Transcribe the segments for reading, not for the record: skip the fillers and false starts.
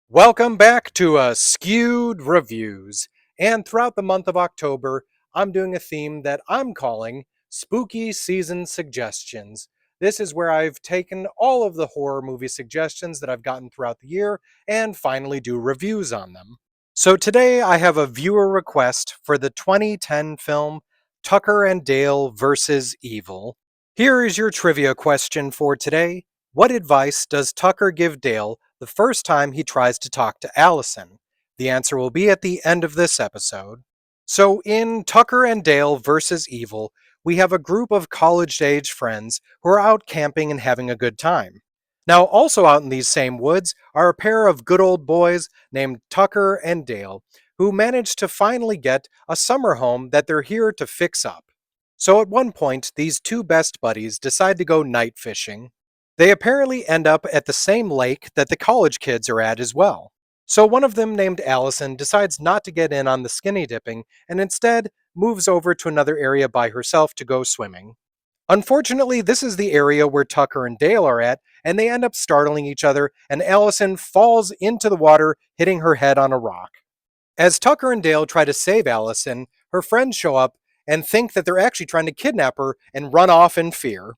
Welcome back to Askewed Reviews. And throughout the month of October, I'm doing a theme that I'm calling Spooky Season Suggestions. This is where I've taken all of the horror movie suggestions that I've gotten throughout the year and finally do reviews on them. So today I have a viewer request for the 2010 film Tucker and Dale vs. Evil. Here is your trivia question for today. What advice does Tucker give Dale the first time he tries to talk to Allison? The answer will be at the end of this episode. So, in Tucker and Dale versus Evil, we have a group of college age friends who are out camping and having a good time. Now, also out in these same woods are a pair of good old boys named Tucker and Dale who managed to finally get a summer home that they're here to fix up. So, at one point, these two best buddies decide to go night fishing. They apparently end up at the same lake that the college kids are at as well. So one of them, named Allison, decides not to get in on the skinny dipping and instead moves over to another area by herself to go swimming. Unfortunately, this is the area where Tucker and Dale are at, and they end up startling each other, and Allison falls into the water, hitting her head on a rock. As Tucker and Dale try to save Allison, her friends show up and think that they're actually trying to kidnap her and run off in fear.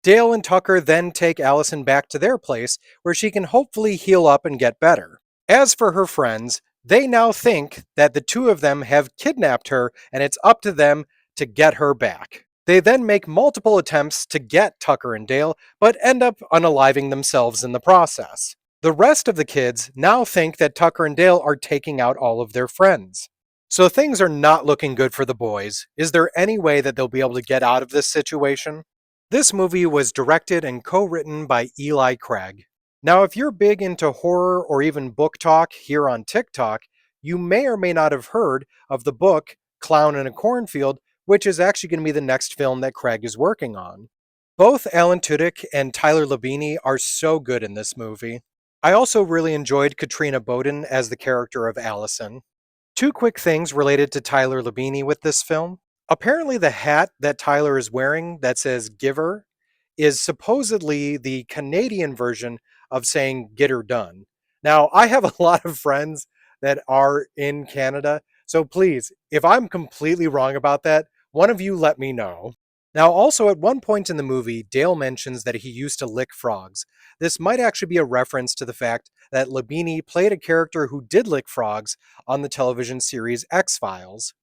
Dale and Tucker then take Allison back to their place where she can hopefully heal up and get better. As for her friends, they now think that the two of them have kidnapped her and it's up to them to get her back. They then make multiple attempts to get Tucker and Dale, but end up unaliving themselves in the process. The rest of the kids now think that Tucker and Dale are taking out all of their friends. So things are not looking good for the boys. Is there any way that they'll be able to get out of this situation? This movie was directed and co-written by Eli Craig. Now, if you're big into horror or even book talk here on TikTok, you may or may not have heard of the book Clown in a Cornfield, which is actually going to be the next film that Craig is working on. Both Alan Tudyk and Tyler Labine are so good in this movie. I also really enjoyed Katrina Bowden as the character of Allison. Two quick things related to Tyler Labine with this film. Apparently, the hat that Tyler is wearing that says Giver is supposedly the Canadian version of saying get her done. Now, I have a lot of friends that are in Canada, so please, if I'm completely wrong about that, one of you let me know. Now, also at one point in the movie, Dale mentions that he used to lick frogs. This might actually be a reference to the fact that Labine played a character who did lick frogs on the television series X-Files.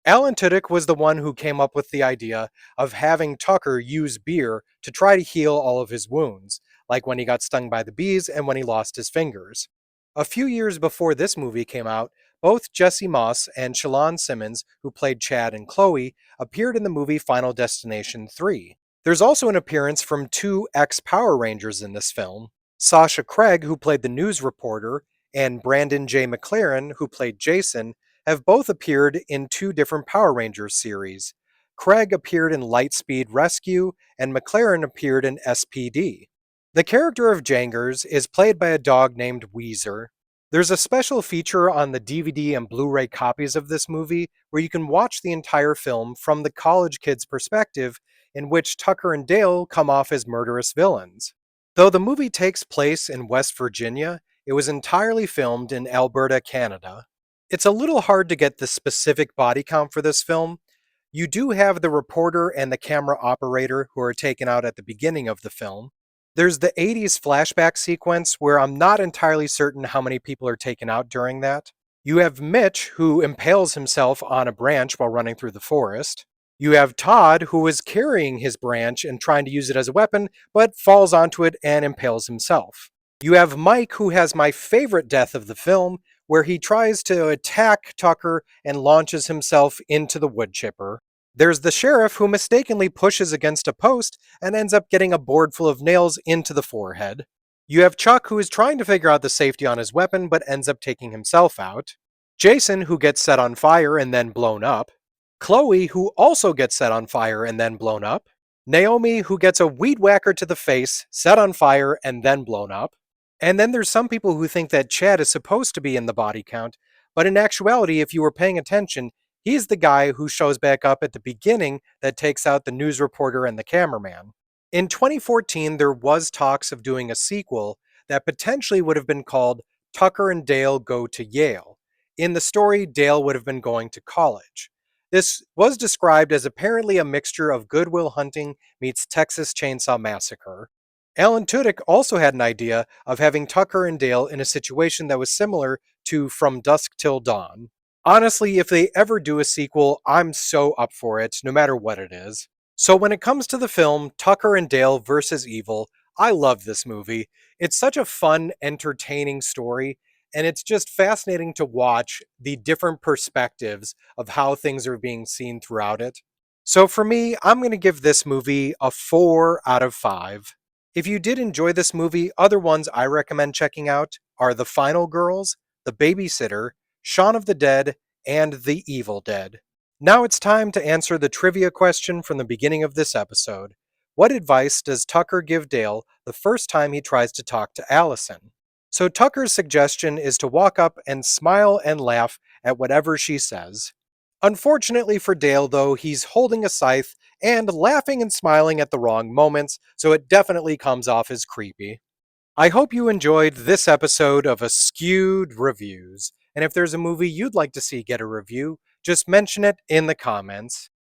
Alan Tudyk was the one who came up with the idea of having Tucker use beer to try to heal all of his wounds, like when he got stung by the bees and when he lost his fingers. A few years before this movie came out, both Jesse Moss and Shalon Simmons, who played Chad and Chloe, appeared in the movie Final Destination 3. There's also an appearance from two ex-Power Rangers in this film. Sasha Craig, who played the news reporter, and Brandon J. McLaren, who played Jason, have both appeared in two different Power Rangers series. Craig appeared in Lightspeed Rescue, and McLaren appeared in SPD. The character of Jangers is played by a dog named Weezer. There's a special feature on the DVD and Blu-ray copies of this movie where you can watch the entire film from the college kid's perspective, in which Tucker and Dale come off as murderous villains. Though the movie takes place in West Virginia, it was entirely filmed in Alberta, Canada. It's a little hard to get the specific body count for this film. You do have the reporter and the camera operator who are taken out at the beginning of the film. There's the 80s flashback sequence where I'm not entirely certain how many people are taken out during that. You have Mitch, who impales himself on a branch while running through the forest. You have Todd, who is carrying his branch and trying to use it as a weapon, but falls onto it and impales himself. You have Mike, who has my favorite death of the film, where he tries to attack Tucker and launches himself into the wood chipper. There's the sheriff, who mistakenly pushes against a post and ends up getting a board full of nails into the forehead. You have Chuck, who is trying to figure out the safety on his weapon but ends up taking himself out. Jason, who gets set on fire and then blown up. Chloe, who also gets set on fire and then blown up. Naomi, who gets a weed whacker to the face, set on fire, and then blown up. And then there's some people who think that Chad is supposed to be in the body count, but in actuality, if you were paying attention, he's the guy who shows back up at the beginning that takes out the news reporter and the cameraman. In 2014, there was talks of doing a sequel that potentially would have been called Tucker and Dale go to Yale. In the story, Dale would have been going to college. This was described as apparently a mixture of Good Will Hunting meets Texas Chainsaw Massacre. Alan Tudyk also had an idea of having Tucker and Dale in a situation that was similar to From Dusk Till Dawn. Honestly, if they ever do a sequel, I'm so up for it, no matter what it is. So when it comes to the film Tucker and Dale versus Evil, I love this movie. It's such a fun, entertaining story, and it's just fascinating to watch the different perspectives of how things are being seen throughout it. So for me, I'm going to give this movie a 4 out of 5. If you did enjoy this movie, other ones I recommend checking out are The Final Girls, The Babysitter, Shaun of the Dead, and The Evil Dead. Now it's time to answer the trivia question from the beginning of this episode. What advice does Tucker give Dale the first time he tries to talk to Allison? So Tucker's suggestion is to walk up and smile and laugh at whatever she says. Unfortunately for Dale, though, he's holding a scythe and laughing and smiling at the wrong moments, so it definitely comes off as creepy. I hope you enjoyed this episode of Askewed Reviews, and if there's a movie you'd like to see get a review, just mention it in the comments.